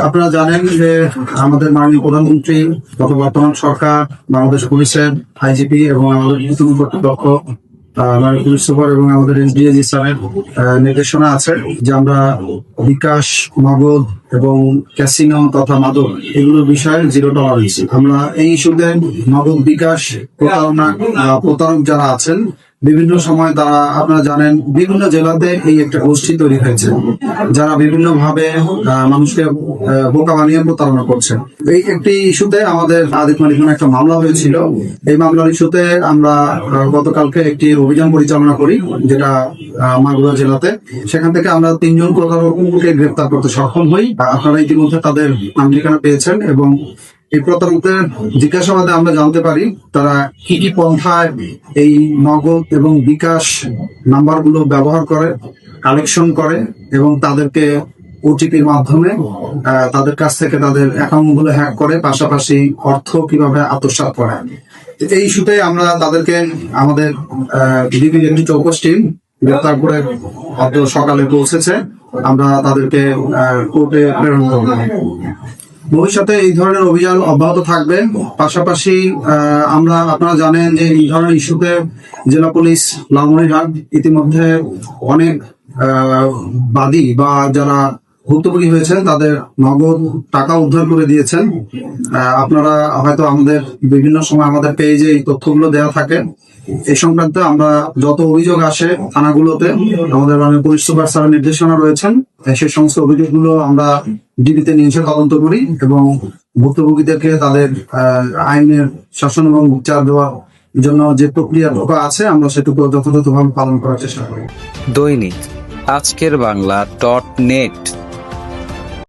আপনারা জানেন যে আমাদের মাননীয় প্রধানমন্ত্রী তথা বর্তমান সরকার, বাংলাদেশ পুলিশের আইজিপি এবং আমাদের ঊর্ধ্বতন কর্তৃপক্ষ মাননীয় পুলিশ সুপার এবং আমাদের এসডিএজি স্যারের নির্দেশনা আছে যে আমরা বিকাশ, নগদ এবং ক্যাসিনো তথা মাদক এগুলোর বিষয়ে জিরো টলারেন্স। আমরা এই ইস্যুতে নগদ, বিকাশ, প্রতারক যারা আছেন বিভিন্ন সময় তারা, আপনারা জানেন, বিভিন্ন জেলাতে এই একটা গোষ্ঠী তৈরি হয়েছে যারা বিভিন্ন ভাবে মানুষকে বোকা বানিয়ে প্রতারণা করছে। এই একটি ইস্যুতে আমাদের আদিত মালিকানা একটা মামলা হয়েছিল। এই মামলার ইস্যুতে আমরা গতকালকে একটি অভিযান পরিচালনা করি, যেটা মাগুরা জেলাতে। সেখান থেকে আমরা 3 জন প্রতারককে গ্রেপ্তার করতে সক্ষম হই। আপনারা ইতিমধ্যে তাদের নাম ঠিকানা পেয়েছেন এবং এই প্রতারকদের জিজ্ঞাসাবাদে আমরা জানতে পারি তারা কি কি পন্থায় এই নগদ এবং বিকাশ নাম্বারগুলো ব্যবহার করে, কালেকশন করে এবং তাদেরকে ওটিপির মাধ্যমে তাদের কাছ থেকে তাদের অ্যাকাউন্ট গুলো হ্যাক করে, পাশাপাশি অর্থ কিভাবে আত্মসাৎ করে। এই ইস্যুতে আমরা তাদেরকে আমাদের ডিবি একটি চৌকস টিম গ্রেপ্তার করে সকালে পৌঁছেছে। আমরা তাদেরকে কোর্টে প্রেরণ করব। ভবিষ্যতে এই ধরনের অভিযান অব্যাহত থাকবে। পাশাপাশি আপনারা জানেন যে এই ধরনের ইস্যুতে জেলা পুলিশ লালমনিরহাট ইতিমধ্যে অনেক বাদী বা যারা ভুক্তভোগী হয়েছেন তাদের নগদ টাকা উদ্ধার করে দিয়েছেন। আপনারা হয়তো আমাদের বিভিন্ন সময় আমাদের পেজে এই তথ্যগুলো দেওয়া থাকে। এই সংক্রান্তে আমরা যত অভিযোগ আসে থানাগুলোতে, আমাদের মাননীয় পুলিশ সুপার স্যারের নির্দেশনা রয়েছেন, সেই সমস্ত অভিযোগগুলো আমরা ডিবিতে নিয়ে এসে তদন্ত করি এবং ভুক্তভোগীদেরকে তাদের আইনের শাসন এবং বিচার দেওয়ার জন্য যে প্রক্রিয়া আছে আমরা সেটুকু যথাযথভাবে পালন করার চেষ্টা করি। দৈনিক আজকের বাংলা .net